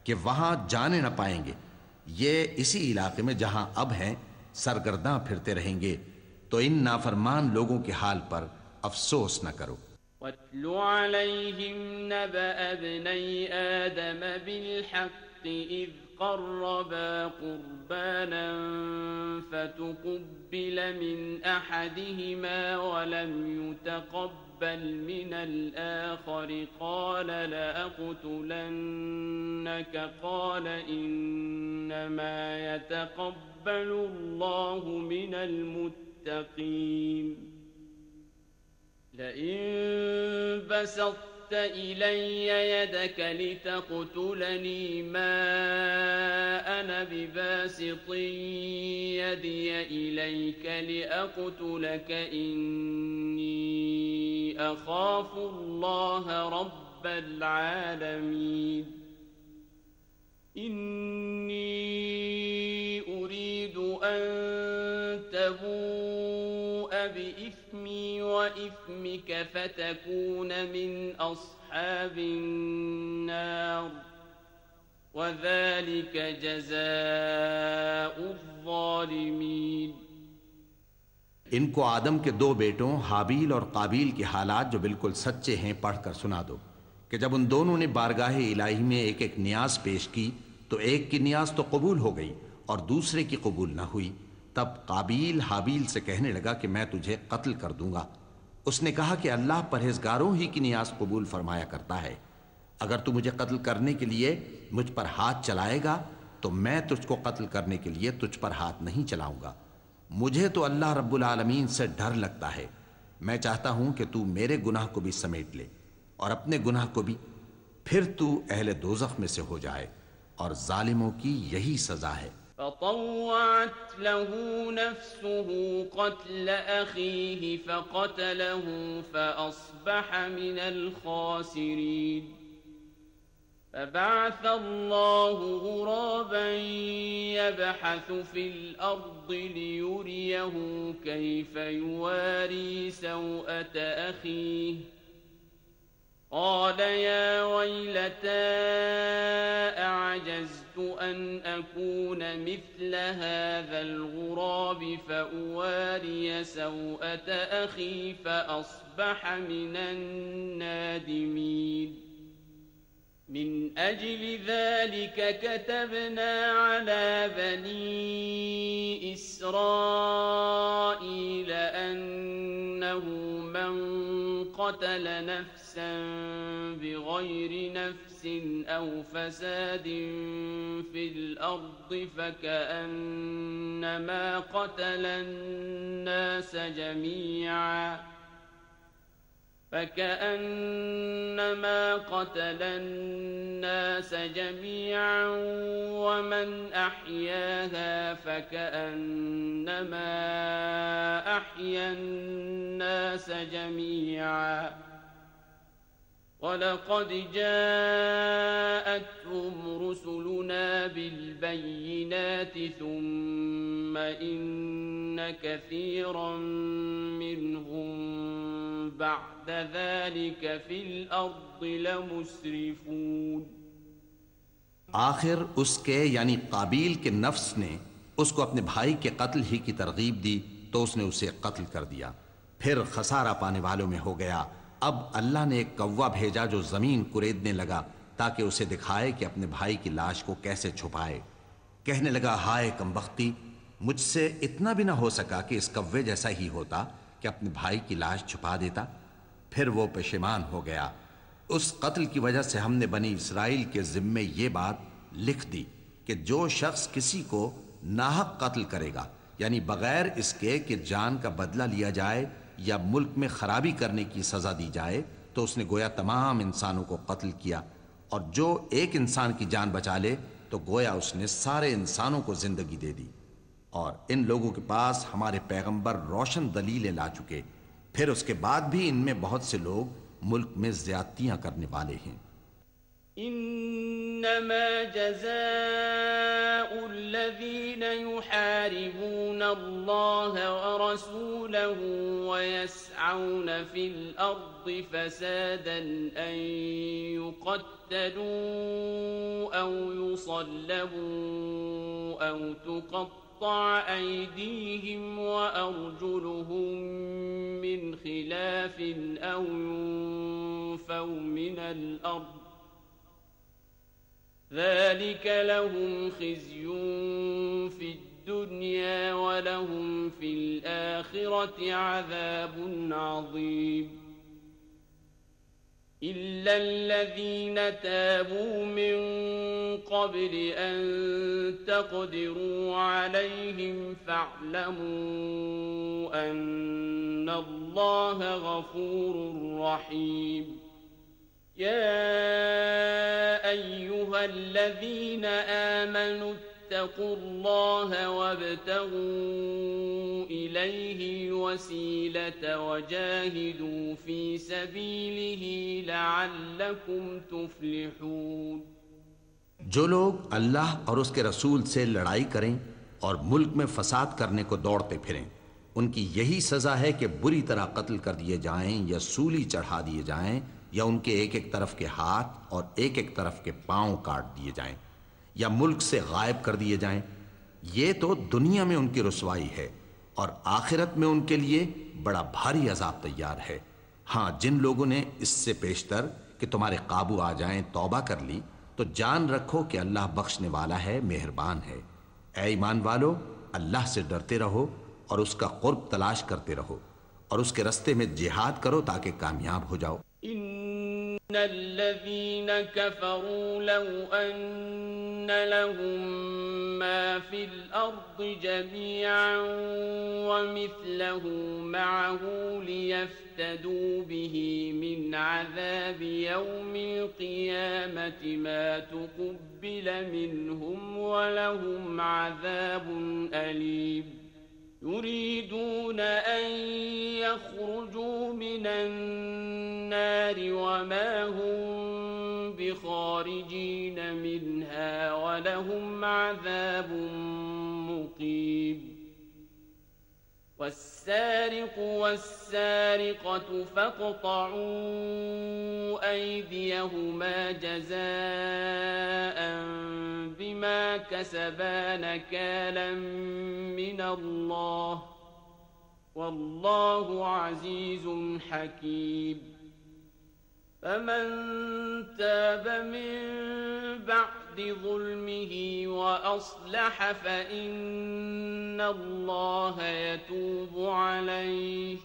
कि वहां जाने न पाएंगे। ये इसी इलाके में जहां अब हैं सरगर्दां फिरते रहेंगे। तो इन नाफरमान लोगों के हाल पर अफसोस न करो। वत्लु अलैहिम नबअ इब्नै आदम बिलहक्क इज़ क़र्रबा क़ुरबानन फ़तुक़ुब्बिल मिन अहदिहिमा वलम युतक़ब्बल मिनल आख़र क़ाल लअक़तुलन्नक क़ाल इन्नमा यतक़ब्बलुल्लाहु मिनल मुत्तक़ीन। लئन बसत्त इलय्य यदक लितक़तुलनी मा अना बिबासितिन यदिय इलैक लिअक़तुलक इन्नी अख़ाफ़ुल्लाह रब्बल आलमीन। इन्नी उरीदु अन तबूअ बिइस्मी वइस्मिक फतकून मिन अस्हाबिन नार वज़ालिक जज़ाउज़्ज़ालिमीन। इनको आदम के दो बेटों हाबील और काबील के हालात जो बिल्कुल सच्चे हैं पढ़कर सुना दो कि जब उन दोनों ने बारगाह इलाही में एक एक नियाज पेश की तो एक की नियाज तो कबूल हो गई और दूसरे की कबूल न हुई। तब काबील हाबील से कहने लगा कि मैं तुझे कत्ल कर दूंगा। उसने कहा कि अल्लाह परहेजगारों ही की नियाज कबूल फरमाया करता है। अगर तू मुझे कत्ल करने के लिए मुझ पर हाथ चलाएगा तो मैं तुझको कत्ल करने के लिए तुझ पर हाथ नहीं चलाऊंगा। मुझे तो अल्लाह रब्बुल आलमीन से डर लगता है। मैं चाहता हूं कि तू मेरे गुनाह को भी समेट ले और अपने गुनाह को भी, फिर तू अहले दोज़ख में से हो जाए और जालिमों की यही सजा है। फतव्वअत लहू नफ्सुहु क़त्ल अख़ीहि फ़क़तलहु फ़अस्बह मिनल ख़ासिरीन। फबअथ अल्लाहु ग़ुराबन यबहथु फ़िल अर्दि लियुरियहु कैफ़ युवारी सौअत अख़ीहि क़ाल या वैलता अअजज़्तु अन अकून मिस्ल हाज़ल ग़ुराब फ़अवारिय सौअत अख़ी फ़अस्बह मिनन नादिमीन। मिन अजलि ज़ालिक कतबना अला बनी इस्राईल अन्नहु मन क़तल नफ्सन बिग़ैरि नफ्सिन औ फ़सादिन फ़िल अर्दि फ़कअन्नमा क़तल الناس جميعا ومن أحياها فكأنما أحيا الناس جميعا ولقد جاءتهم رسلنا بالبينات ثم إن كثيرا منهم بعد ذلك في الأرض لمسرفون। आखिर उसके यानी काबील के नफ्स ने उसको अपने भाई के कत्ल ही की तरगीब दी तो उसने उसे कत्ल कर दिया। फिर खसारा पाने वालों में हो गया। अब अल्लाह ने एक कौवा भेजा जो जमीन कुरेदने लगा ताकि उसे दिखाए कि अपने भाई की लाश को कैसे छुपाए। कहने लगा, हाय कमबख्ती, मुझसे इतना भी ना हो सका कि इस कौवे जैसा ही होता कि अपने भाई की लाश छुपा देता। फिर वो पेशेमान हो गया। उस कत्ल की वजह से हमने बनी इसराइल के जिम्मे ये बात लिख दी कि जो शख्स किसी को नाहक कत्ल करेगा यानी बगैर इसके कि जान का बदला लिया जाए या मुल्क में खराबी करने की सजा दी जाए तो उसने गोया तमाम इंसानों को कत्ल किया, और जो एक इंसान की जान बचा ले तो गोया उसने सारे इंसानों को जिंदगी दे दी। और इन लोगों के पास हमारे पैगंबर रोशन दलीलें ला चुके, फिर उसके बाद भी इनमें बहुत से लोग मुल्क में ज्यादतियां करने वाले हैं। इन्नमा जज़ाउल الذين يحاربون الله ورسوله ويسعون في الأرض فسادا أن يقتلوا أو يصلبوا أو تقطع أيديهم وأرجلهم من خلاف أو ينفوا من الأرض ذلك لهم خزي في الدنيا ولهم في الآخرة عذاب عظيم إلا الذين تابوا من قبل أن تقدروا عليهم فاعلموا أن الله غفور رحيم يا أيها الذين آمنوا اتقوا الله وابتغوا إليه الوسيلة وجاهدوا في سبيله لعلكم تفلحون जो लोग अल्लाह और उसके रसूल से लड़ाई करें और मुल्क में फसाद करने को दौड़ते फिरें, उनकी यही सजा है कि बुरी तरह कत्ल कर दिए जाएं या सूली चढ़ा दिए जाएं या उनके एक एक तरफ के हाथ और एक एक तरफ के पांव काट दिए जाएं या मुल्क से गायब कर दिए जाएं। ये तो दुनिया में उनकी रुसवाई है और आखिरत में उनके लिए बड़ा भारी अजाब तैयार है। हाँ, जिन लोगों ने इससे पेशतर कि तुम्हारे काबू आ जाएं तौबा कर ली, तो जान रखो कि अल्लाह बख्शने वाला है, मेहरबान है। ऐ ईमान वालो, अल्लाह से डरते रहो और उसका कुर्ब तलाश करते रहो और उसके रास्ते में जिहाद करो ताकि कामयाब हो जाओ। इन्नल्लज़ीन कफ़रू लौ अन्न लहुम मा फ़िल अर्दि जमीअन व मिस्लहु मअहु लियफ्तदू बिही मिन अज़ाबि यौमिल क़ियामति मा तुक़ब्बिल मिनहुम व लहुम अज़ाबुन अलीम युरीदून अन यख़रुजू मिनन नार वमा हुम बिख़ारिजीन मिनहा वलहुम अज़ाबुन मुक़ीम वस्सारिक़ु वस्सारिक़तु फ़क़्तअू अयदियहुमा जज़ाअन बिमा कसबा नकालन मिनल्लाह वल्लाहु अज़ीज़ुन हकीम फमन ताब मिन बअद ज़ुल्मिही वअस्लह फ़इन्नल्लाह यतूबु अलैहि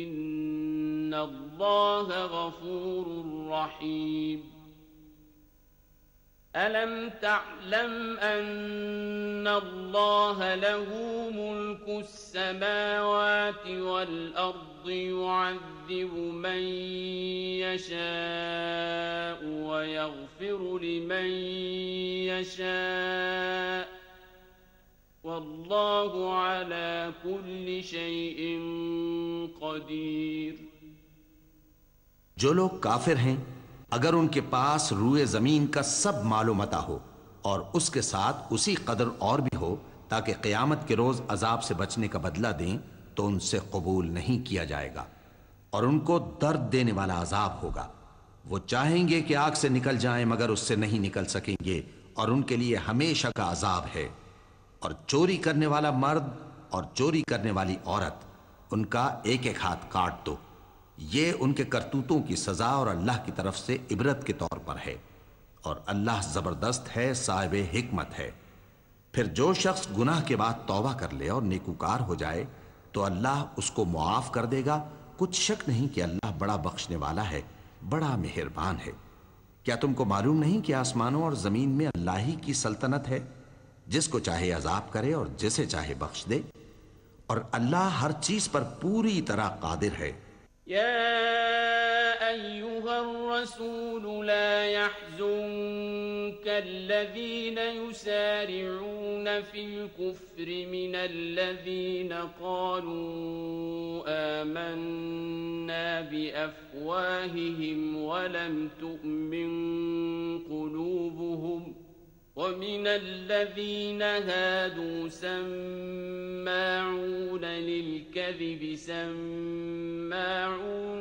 इन्नल्लाह गफ़ूरुर रहीम अलम तअलम अन्नल्लाह लहू मुल्कुस समावाति वल अर्दि युअज़्ज़िबु मन यशाअु व यग़फ़िरु लिमन यशाअ वल्लाहु अला कुल्लि शैइन क़दीर। जो लोग काफिर हैं, अगर उनके पास रूए जमीन का सब मालो मता हो और उसके साथ उसी कदर और भी हो ताकि क़यामत के रोज अजाब से बचने का बदला दें, तो उनसे कबूल नहीं किया जाएगा और उनको दर्द देने वाला अजाब होगा। वो चाहेंगे कि आग से निकल जाएं मगर उससे नहीं निकल सकेंगे और उनके लिए हमेशा का अजाब है। और चोरी करने वाला मर्द और चोरी करने वाली औरत, उनका एक एक हाथ काट दो। ये उनके करतूतों की सजा और अल्लाह की तरफ से इबरत के तौर पर है और अल्लाह जबरदस्त है, साहिब हिकमत है। फिर जो शख्स गुनाह के बाद तौबा कर ले और नेकूकार हो जाए तो अल्लाह उसको मुआफ कर देगा। कुछ शक नहीं कि अल्लाह बड़ा बख्शने वाला है, बड़ा मेहरबान है। क्या तुमको मालूम नहीं कि आसमानों और जमीन में अल्लाह ही की सल्तनत है, जिसको चाहे अजाब करे और जिसे चाहे बख्श दे, और अल्लाह हर चीज पर पूरी तरह कादिर है। या अय्युहर रसूल ला यहज़ुनका अल्लज़ीना युसारिऊन फिल कुफ्रि मिनल्लज़ीना क़ालू आमन्ना बिअफ़वाहिहिम वलम तु'मिन क़ुलूबुहुम ومن الذين هادوا سماعون للكذب سماعون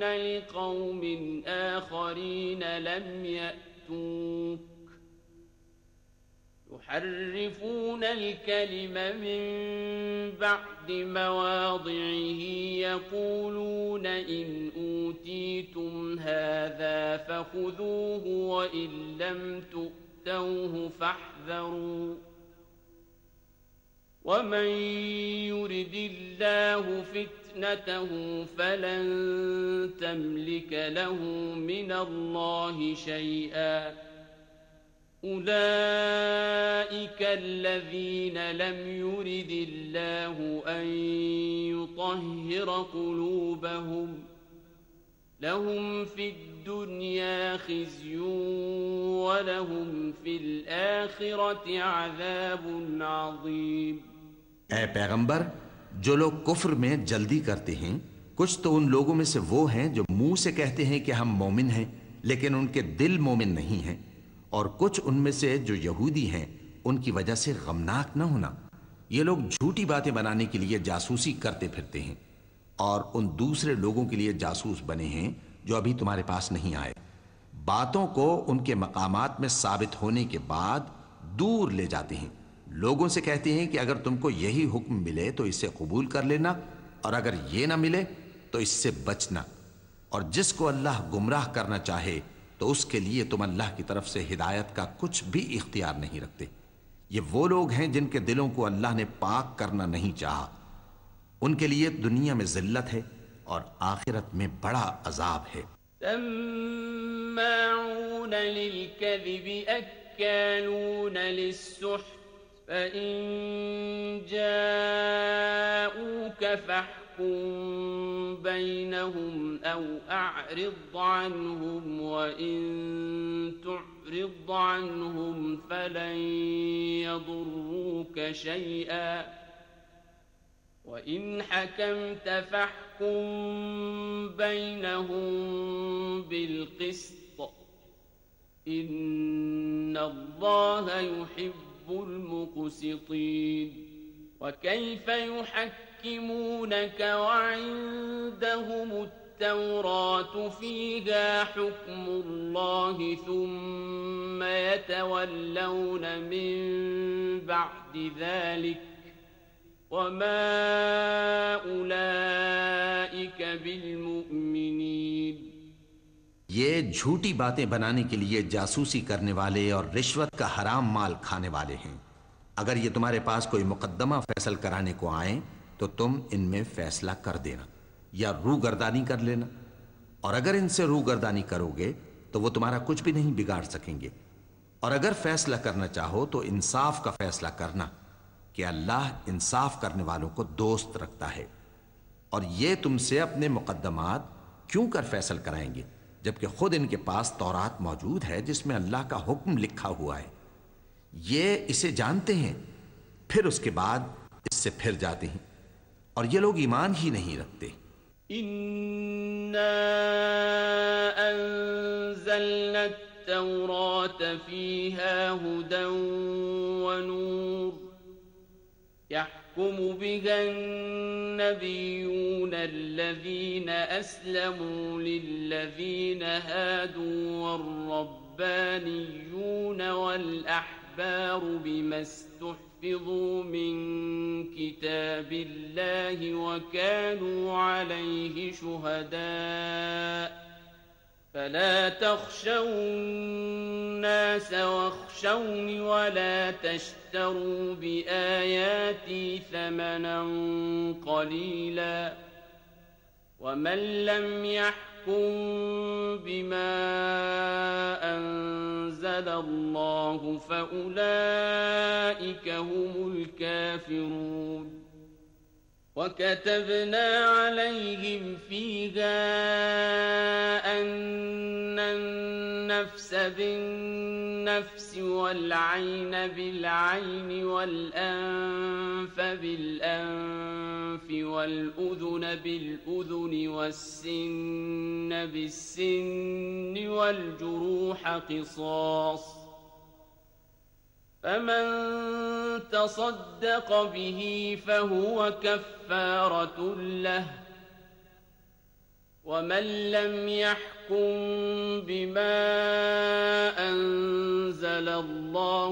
لقوم آخرين لم يأتوك يحرفون الكلم من بعد مواضعه يقولون إن أوتيتم هذا فخذوه وإن لم تؤتوه فاحذروا ومن يرد الله فتنته فلن تملك له من الله شيئا أولئك الذين لم يرد الله أن يطهر قلوبهم لهم في الدنيا خزي ولهم في الآخرة عذاب عظيم. ऐ पैगंबर, जो लोग कुफ्र में जल्दी करते हैं, कुछ तो उन लोगों में से वो हैं जो मुंह से कहते हैं कि हम मोमिन हैं, लेकिन उनके दिल मोमिन नहीं हैं, और कुछ उनमें से जो यहूदी हैं, उनकी वजह से गमनाक न होना। ये लोग झूठी बातें बनाने के लिए जासूसी करते फिरते हैं और उन दूसरे लोगों के लिए जासूस बने हैं जो अभी तुम्हारे पास नहीं आए। बातों को उनके मकामात में साबित होने के बाद दूर ले जाते हैं। लोगों से कहते हैं कि अगर तुमको यही हुक्म मिले तो इसे कबूल कर लेना, और अगर ये ना मिले तो इससे बचना। और जिसको अल्लाह गुमराह करना चाहे तो उसके लिए तुम अल्लाह की तरफ से हिदायत का कुछ भी इख्तियार नहीं रखते। ये वो लोग हैं जिनके दिलों को अल्लाह ने पाक करना नहीं चाहा। उनके लिए दुनिया में जिल्लत है और आखिरत में बड़ा अजाब है। सम्माऊन लिलकज़िब अक्कालून लिस्सुह्त फ़इन जाऊक फ़हकुम बैनहुम औ अअरिद अन्हुम वइन तुअरिद अन्हुम फ़लन यदुर्रूक शैअन वइन हकमत फ़हकुम बैनहुम बिलक़िस्त इन्नल्लाह युहिब्बुल मुक़सितीन। वकैफ़ युहक्किमूनक वइंदहुमुत तौरात फ़ीहा हुक्मुल्लाह थुम्म यतवल्लौन मिन बअदि ज़ालिक वमा उलाइक बिलमुमिनीन। ये झूठी बातें बनाने के लिए जासूसी करने वाले और रिश्वत का हराम माल खाने वाले हैं। अगर ये तुम्हारे पास कोई मुकद्दमा फैसल कराने को आए तो तुम इनमें फैसला कर देना या रूगर्दानी कर लेना, और अगर इनसे रूगर्दानी करोगे तो वो तुम्हारा कुछ भी नहीं बिगाड़ सकेंगे। और अगर फैसला करना चाहो तो इंसाफ का फैसला करना कि अल्लाह इंसाफ करने वालों को दोस्त रखता है। और ये तुमसे अपने मुकद्दमात क्यों कर फैसल कराएंगे जबकि खुद इनके पास तौरात मौजूद है जिसमें अल्लाह का हुक्म लिखा हुआ है। ये इसे जानते हैं, फिर उसके बाद इससे फिर जाते हैं, और ये लोग ईमान ही नहीं रखते। इन्ना अंज़लना तौरात फ़ीहा हुदन व नूर यहकुमु बिहा अन्नबिय्यून अल्लज़ीना अस्लमू लिल्लज़ीना हादू वर्रब्बानिय्यून वल अहबार बिमा इस्तुहफ़िज़ू मिन किताबिल्लाहि व कानू अलैहि शुहदाअ फला तख़शवु अन्नास वख़शवनि वला तश्तरू बिआयाती समनन क़लीला वमन लम यहकुम बिमा अंज़लल्लाहु फ़उलाइक हुमुल काफ़िरून। वकतबना अलैहिम फ़ीहा अन्न अन्नफ्स बिन्नफ्स वल्अयन बिलअयन वल्अन्फ बिलअन्फ वल्उज़ुन बिलउज़ुन वस्सिन्न बिस्सिन्न वल्जुरूह क़िसास فمن تصدق به فهو كفارة له ومن لم يحكم بما أنزل الله